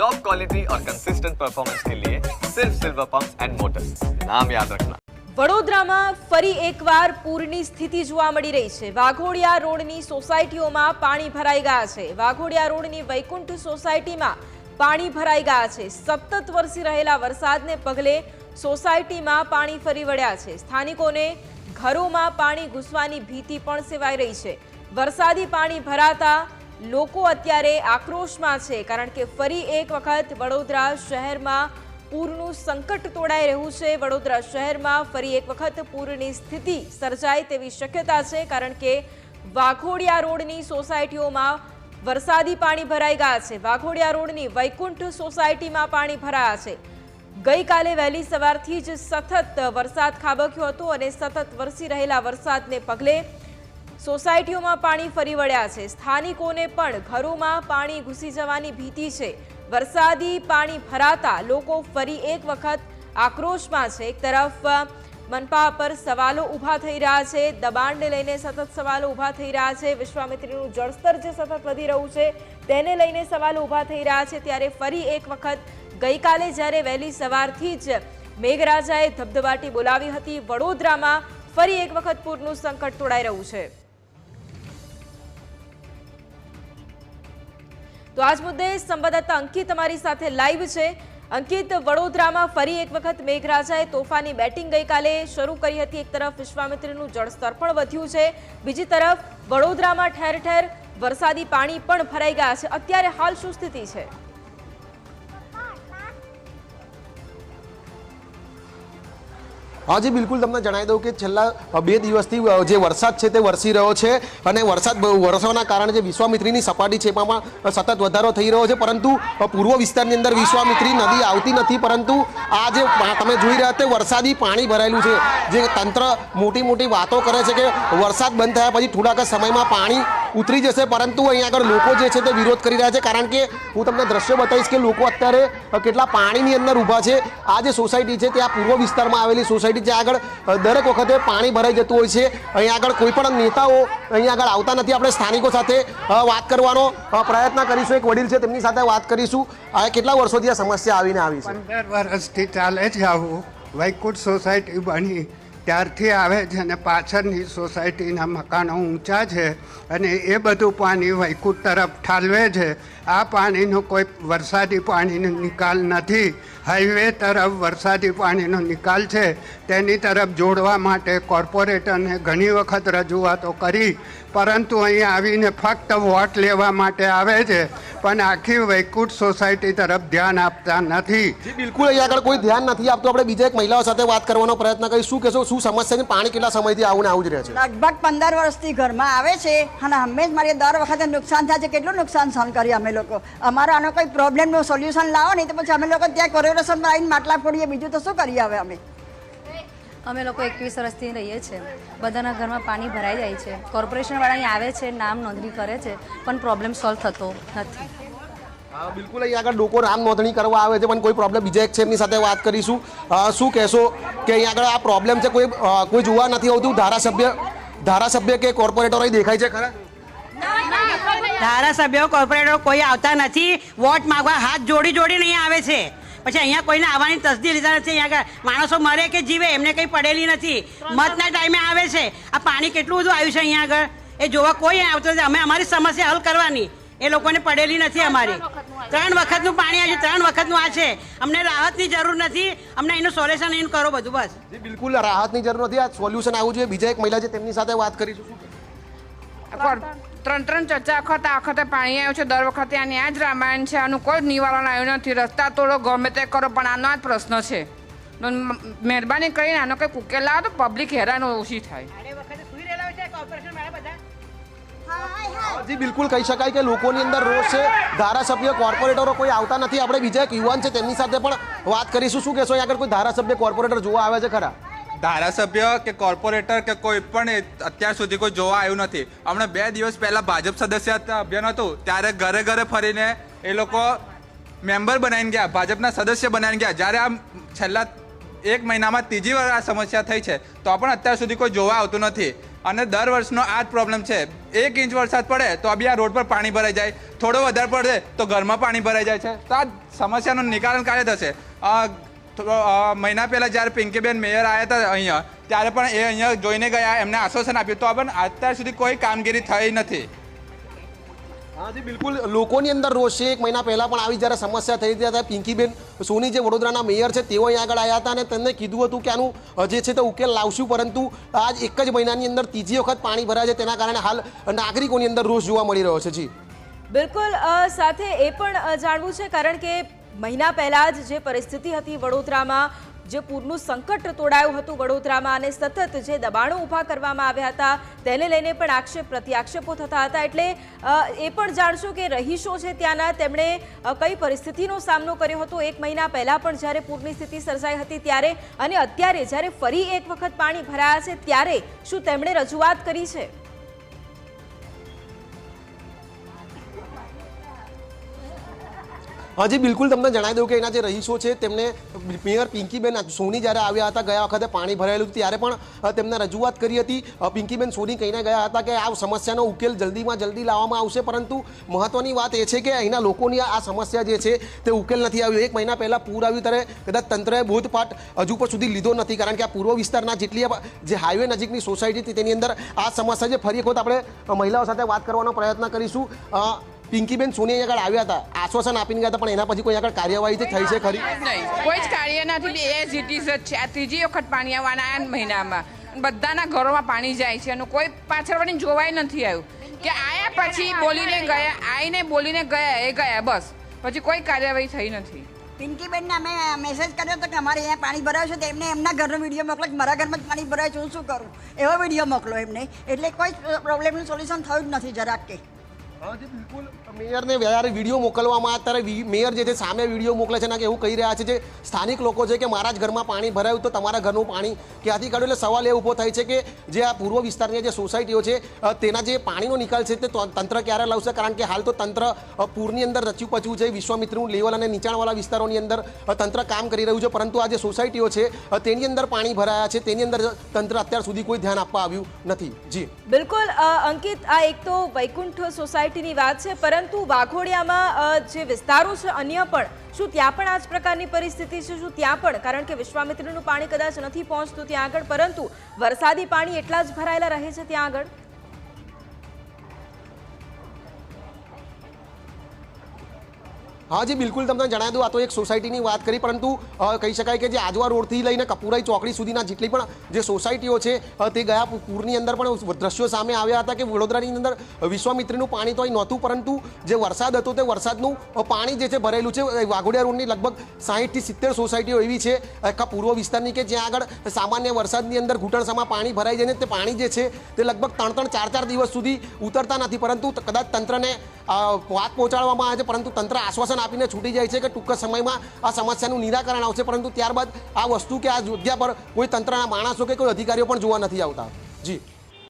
Top quality और consistent performance के लिए सिर्फ सिल्वर पंप्स एंड मोटर्स, नाम याद रखना। વડોદરામાં ફરી એકવાર પૂરની સ્થિતિ જોવા મળી રહી છે। વાઘોડિયા રોડની સોસાયટીઓમાં પાણી ભરાઈ ગયા છે। વાઘોડિયા રોડની વૈકુંઠ સોસાયટીમાં પાણી ભરાઈ ગયા છે। સતત વરસી રહેલા વરસાદને પગલે સોસાયટીમાં પાણી ફરી વળ્યા છે। સ્થાનિકોને ઘરોમાં પાણી ઘૂસવાની ભીતિ પણ સેવાઈ રહી છે। વરસાદી પાણી ભરાતા લોકો અત્યારે આક્રોશમાં છે, કારણ કે ફરી એક વખત વડોદરા શહેરમાં પૂરનું સંકટ તોડાઈ રહ્યું છે। વડોદરા શહેરમાં ફરી એક વખત પૂરની સ્થિતિ સર્જાય તેવી શક્યતા છે, કારણ કે વાઘોડિયા રોડની સોસાયટીઓમાં વરસાદી પાણી ભરાઈ ગયા છે। વાઘોડિયા રોડની વૈકુંઠ સોસાયટીમાં પાણી ભરાયા છે। ગઈકાલે વહેલી સવારથી જ સતત વરસાદ ખાબક્યો હતો અને સતત વરસી રહેલા વરસાદને પગલે સોસાયટીઓમાં પાણી ફરી વળ્યા છે। સ્થાનિકોને પણ ઘરોમાં પાણી ઘૂસી જવાની ભીતિ છે। વરસાદી પાણી ભરાતા લોકો ફરી એક વખત આક્રોશમાં છે। એક તરફ મનપા પર સવાલો ઊભા થઈ રહ્યા છે, દબાણને લઈને સતત સવાલો ઊભા થઈ રહ્યા છે। વિશ્વામિત્રીનું જળસ્તર જે સતત વધી રહ્યું છે તેને લઈને સવાલો ઊભા થઈ રહ્યા છે, ત્યારે ફરી એક વખત ગઈકાલે જ્યારે વહેલી સવારથી જ મેઘરાજાએ ધબધબાટી બોલાવી હતી, વડોદરામાં ફરી એક વખત પૂરનું સંકટ તોડાઈ રહ્યું છે। તો આજ મુદ્દે સંવાદદાતા અંકિત અમારી સાથે લાઈવ છે। અંકિત, વડોદરામાં ફરી એક વખત મેઘરાજાએ તોફાની બેટિંગ ગઈકાલે શરૂ કરી હતી। એક તરફ વિશ્વામિત્રીનું જળસ્તર પણ વધ્યું છે, બીજી તરફ વડોદરામાં ઠેર ઠેર વરસાદી પાણી પણ ભરાઈ ગયા છે। અત્યારે હાલ શું સ્થિતિ છે? हाँ जी बिल्कुल, तमने जणावी दऊं कि छेल्ला 2 દિવસથી જે વરસાદ છે તે વરસી રહ્યો છે અને વરસાદ વરસવાના કારણે જે વિશ્વામિત્રીની સપાટી છે એમાં સતત વધારો થઈ રહ્યો છે, પરંતુ પૂર્વ વિસ્તારની અંદર વિશ્વામિત્રી નદી આવતી નથી, પરંતુ આ જે તમે જોઈ રહ્યા તે વરસાદી પાણી ભરાયેલું છે। જે તંત્ર મોટી મોટી વાતો કરે છે કે વરસાદ બંધ થયા પછી થોડાક સમયમાં પાણી ઉતરી જશે, પરંતુ અહીં આગળ લોકો જે છે તે વિરોધ કરી રહ્યા છે, કારણ કે હું તમને દ્રશ્ય બતાવીશ કે લોકો અત્યારે કેટલા પાણીની અંદર ઊભા છે। આ જે સોસાયટી છે ત્યાં પૂર્વ વિસ્તારમાં આવેલી સોસાયટી જ્યાં આગળ દરેક વખતે પાણી ભરાઈ જતું હોય છે। અહીં આગળ કોઈ પણ નેતાઓ અહીં આગળ આવતા નથી। આપણે સ્થાનિકો સાથે વાત કરવાનો પ્રયત્ન કરીશું। એક વડીલ છે, તેમની સાથે વાત કરીશું। આ કેટલા વર્ષોથી આ સમસ્યા આવીને આવી છે? 15 વર્ષથી ચાલે છે આવું। વૈકુંઠ સોસાયટી બની ત્યારથી આવે છે અને પાછળની સોસાયટીના મકાનો ઊંચા છે અને એ બધું પાણી વૈકુંઠ તરફ ઠાલવે છે। આ પાણીનો કોઈ વરસાદી પાણીનો નિકાલ નથી। હાઈવે તરફ વરસાદી પાણીનો નિકાલ છે, તેની તરફ જોડવા માટે કોર્પોરેટરને ઘણી વખત રજૂઆતો કરી, પરંતુ અહીં આવીને ફક્ત વોટ લેવા માટે આવે છે, પણ આખી વૈકુંઠ સોસાયટી તરફ ધ્યાન આપતા નથી। જી બિલકુલ, અહીં આગળ કોઈ ધ્યાન નથી આપતું। આપણે બીજા એક મહિલાઓ સાથે વાત કરવાનો પ્રયત્ન કરીશું। શું કહેશો, શું સમસ્યા છે? પાણી કેટલા સમયથી આવું ને આવું જ રહે છે? લગભગ 15 વર્ષથી ઘરમાં આવે છે અને હંમેશ મારી દર વખતે નુકસાન થાય છે। કેટલું નુકસાન સહન કરીએ અમે લોકો? અમારો આનો કોઈ પ્રોબ્લેમનું સોલ્યુશન લાવો નહીં તો પછી અમે લોકો ત્યાં કોર્પોરેશનમાં આવીને માટલા ફોડીએ, બીજું તો શું કરીએ હવે અમે લોકો 21 વર્ષથી રહીએ છીએ। બધાના ઘરમાં પાણી ભરાઈ જાય છે। કોર્પોરેશનવાળા અહીં આવે છે, નામ નોંધણી કરે છે, પણ પ્રોબ્લેમ સોલ્વ થતો નથી। બિલકુલ, અહીં આગળ લોકો નામ નોંધણી કરવા આવે છે પણ કોઈ પ્રોબ્લેમ બીજા એક છે, એમની સાથે વાત કરીશું। શું કહેશો કે અહીં આગળ આ પ્રોબ્લેમ છે, કોઈ જોવા નથી આવતું? ધારાસભ્ય કે કોર્પોરેટર અહીં દેખાય છે ખરા? ધારાસભ્યો કોર્પોરેટરો કોઈ આવતા નથી। વોટ માંગવા હાથ જોડી જોડીને અહીંયા આવે છે, પછી અહીંયા કોઈને આવવાની તસદી લીધા નથી। અહીંયા આગળ માણસો મરે કે જીવે એમને કંઈ પડેલી નથી। મતના ટાઈમે આવે છે। આ પાણી કેટલું બધું આવ્યું છે અહીંયા આગળ, એ જોવા કોઈ આવતું નથી। અમે અમારી સમસ્યા હલ કરવાની, એ લોકોને પડેલી નથી અમારી। 3 વખતનું પાણી આવ્યું, 3 વખતનું આ છે। અમને રાહતની જરૂર નથી, અમને એનું સોલ્યુશન એનું કરો બધું બસ। જી બિલકુલ, રાહતની જરૂર નથી, આ સોલ્યુશન આવવું જોઈએ। બીજા એક મહિલા છે, તેમની સાથે વાત કરીશું। ત્રણ ચર્ચા વખતે પાણી આવ્યું છે, દર વખતે આની આ જ રામાયણ છે। આનું કોઈ નિવારણ આવ્યું નથી। રસ્તા તોડો, ગમે તે કરો, પણ આનો આ જ પ્રશ્ન છે। તો મહેરબાની કરીને આનો કંઈક ઉકેલ લાવો તો પબ્લિક હેરાન ઓછી થાય। જી બિલકુલ, કહી શકાય કે લોકોની અંદર રોષ છે। ધારાસભ્ય કોર્પોરેટરો કોઈ આવતા નથી। આપણે બીજા એક યુવાન છે, તેમની સાથે પણ વાત કરીશું। શું કહેશો, આગળ કોઈ ધારાસભ્ય કોર્પોરેટર જોવા આવે છે ખરા? ધારાસભ્ય કે કોર્પોરેટર કે કોઈ પણ અત્યાર સુધી કોઈ જોવા આવ્યું નથી। હમણાં 2 દિવસ પહેલા ભાજપ સદસ્ય અભિયાન હતું, ત્યારે ઘરે ઘરે ફરીને એ લોકો મેમ્બર બનાવીને ગયા, ભાજપના સદસ્ય બનાવીને ગયા। જ્યારે આ છેલ્લા 1 મહિનામાં ત્રીજી વાર આ સમસ્યા થઈ છે, તો પણ અત્યાર સુધી કોઈ જોવા આવતું નથી। અને દર વર્ષનો આ જ પ્રોબ્લેમ છે. 1 ઇંચ વરસાદ પડે તો બી આ રોડ પર પાણી ભરાઈ જાય, થોડો વધારે પડે તો ઘરમાં પાણી ભરાઈ જાય છે. તો આ સમસ્યાનું નિકારણ ક્યારે થશે? મહિના પહેલાં જ્યારે પિંકીબેન મેયર આવ્યા હતા અહીંયા, ત્યારે પણ એ અહીંયા જોઈને ગયા, એમને આશ્વાસન આપ્યું, તો પણ અત્યાર સુધી કોઈ કામગીરી થઈ નથી. હા જી બિલકુલ, લોકોની અંદર રોષ છે. 1 મહિના પહેલાં પણ આવી જ્યારે સમસ્યા થઈ હતી ત્યારે પિંકીબેન સોની જે વડોદરાના મેયર છે તેઓ અહીં આગળ આવ્યા હતા અને તેમને કીધું હતું કે આનું જે છે તે ઉકેલ લાવશું, પરંતુ આજ 1 જ મહિનાની અંદર ત્રીજી વખત પાણી ભરાય છે. તેના કારણે હાલ નાગરિકોની અંદર રોષ જોવા મળી રહ્યો છે. જી બિલકુલ, સાથે એ પણ જાણવું છે કારણ કે મહિના પહેલા જ જે પરિસ્થિતિ હતી વડોદરામાં, જે પૂરનું સંકટ તોડાયું હતું વડોદરામાં અને સતત જે દબાણો ઊભા કરવામાં આવ્યા હતા તેને લઈને પણ આક્ષેપ પ્રત્યાક્ષેપો થતા હતા, એટલે એ પણ જાણશો કે રહીશો છે ત્યાંના તેમણે કઈ પરિસ્થિતિનો સામનો કર્યો હતો 1 મહિના પહેલા પણ જ્યારે પૂરની સ્થિતિ સર્જાઈ હતી ત્યારે, અને અત્યારે જ્યારે ફરી એક વખત પાણી ભરાયા છે ત્યારે શું તેમણે રજૂઆત કરી છે? હાજી બિલકુલ, તમને જણાવી દઉં કે એના જે રહીશો છે તેમને મેયર પિંકીબેન સોની જ્યારે આવ્યા હતા ગયા વખતે પાણી ભરાયેલું ત્યારે પણ તેમને રજૂઆત કરી હતી. પિંકીબેન સોની કહીને ગયા હતા કે આ સમસ્યાનો ઉકેલ જલ્દીમાં જલ્દી લાવવામાં આવશે, પરંતુ મહત્વની વાત એ છે કે અહીંના લોકોની આ સમસ્યા જે છે તે ઉકેલ નથી આવ્યો. 1 મહિના પહેલાં પૂર આવ્યું ત્યારે કદાચ તંત્રએ બોધપાઠ હજુ પણ સુધી લીધો નથી, કારણ કે આ પૂર્વ વિસ્તારના જેટલી જે હાઈવે નજીકની સોસાયટી હતી તેની અંદર આ સમસ્યા છે. ફરી એક વખત આપણે મહિલાઓ સાથે વાત કરવાનો પ્રયત્ન કરીશું. પિંકીબેન સોની આગળ આવ્યા હતા, આશ્વાસન આપીને ગયા હતા, પણ એના પછી કોઈ આગળ કાર્યવાહી થઈ છે ખરી? કોઈ જ કાર્ય નથી. એ સિટીઝ જ છે. આ ત્રીજી વખત પાણી આવવાના આ મહિનામાં બધાના ઘરોમાં પાણી જાય છે અને કોઈ પાછળ વળીને જોવાય નથી આવ્યું કે આયા પછી બોલીને ગયા, આવીને બોલીને ગયા, એ ગયા, બસ પછી કોઈ કાર્યવાહી થઈ નથી. પિંકીબેનને અમે મેસેજ કર્યો હતો કે અમારે અહીંયા પાણી ભરાયું છે, તો એમને એમના ઘરનો વિડીયો મોકલો કે મારા ઘરમાં જ પાણી ભરાય છે, હું શું કરું, એવો વિડીયો મોકલો એમને. એટલે કોઈ પ્રોબ્લેમનું સોલ્યુશન થયું જ નથી જરાક કે. હાજી બિલકુલ, મેયરને જ્યારે વિડીયો મોકલવામાં ત્યારે મેયર જે છે સામે વિડીયો મોકલે છે ને કે એવું કહી રહ્યા છે જે સ્થાનિક લોકો છે કે મારા જ ઘરમાં પાણી ભરાયું તો તમારા ઘરનું પાણી ક્યાંથી કાઢ્યું? એટલે સવાલ એ ઊભો થાય છે કે જે આ પૂર્વ વિસ્તારની જે સોસાયટીઓ છે તેના જે પાણીનો નિકાલ છે તે તંત્ર ક્યારે લાવશે? કારણ કે હાલ તો તંત્ર પૂરની અંદર રચ્યું પચ્યું છે. વિશ્વામિત્રનું લેવલ અને નીચાણવાળા વિસ્તારોની અંદર તંત્ર કામ કરી રહ્યું છે, પરંતુ આ જે સોસાયટીઓ છે તેની અંદર પાણી ભરાયા છે તેની અંદર તંત્ર અત્યાર સુધી કોઈ ધ્યાન આપવા આવ્યું નથી. જી બિલકુલ અંકિત, આ એક તો વૈકુંઠ સોસાયટીની વાત છે, પરંતુ વાઘોડિયામાં જે વિસ્તારો છે અન્ય પણ, શું ત્યાં પણ આ જ પ્રકારની પરિસ્થિતિ છે? શું ત્યાં પણ, કારણ કે વિશ્વામિત્રનું પાણી કદાચ નથી પહોંચતું ત્યાં આગળ, પરંતુ વરસાદી પાણી એટલા જ ભરાયેલા રહે છે ત્યાં આગળ? હાજી બિલકુલ, તમને જણાવી દઉં આ તો એક સોસાયટીની વાત કરી, પરંતુ કહી શકાય કે જે આજવા રોડથી લઈને કપુરાઈ ચોકડી સુધીના જેટલી પણ જે સોસાયટીઓ છે તે ગયા પૂરની અંદર પણ દ્રશ્યો સામે આવ્યા હતા કે વડોદરાની અંદર વિશ્વામિત્રીનું પાણી તો અહીં નહોતું, પરંતુ જે વરસાદ હતો તે વરસાદનું પાણી જે છે ભરેલું છે. વાઘોડિયા રોડની લગભગ 60 થી 70 સોસાયટીઓ એવી છે આખા પૂર્વ વિસ્તારની કે જ્યાં આગળ સામાન્ય વરસાદની અંદર ઘૂંટણસામાં પાણી ભરાઈ જાય ને તે પાણી જે છે તે લગભગ 3-3, 4-4 દિવસ સુધી ઉતરતા નથી, પરંતુ કદાચ તંત્રને વાત પહોંચાડવામાં આવે છે, પરંતુ તંત્ર આશ્વાસન આપીને છૂટી જાય છે કે ટૂંક સમયમાં આ સમસ્યાનું નિરાકરણ આવશે, પરંતુ ત્યારબાદ આ વસ્તુ કે આ જગ્યા પર કોઈ તંત્રના માણસો કે કોઈ અધિકારીઓ પણ જોવા નથી આવતા. જી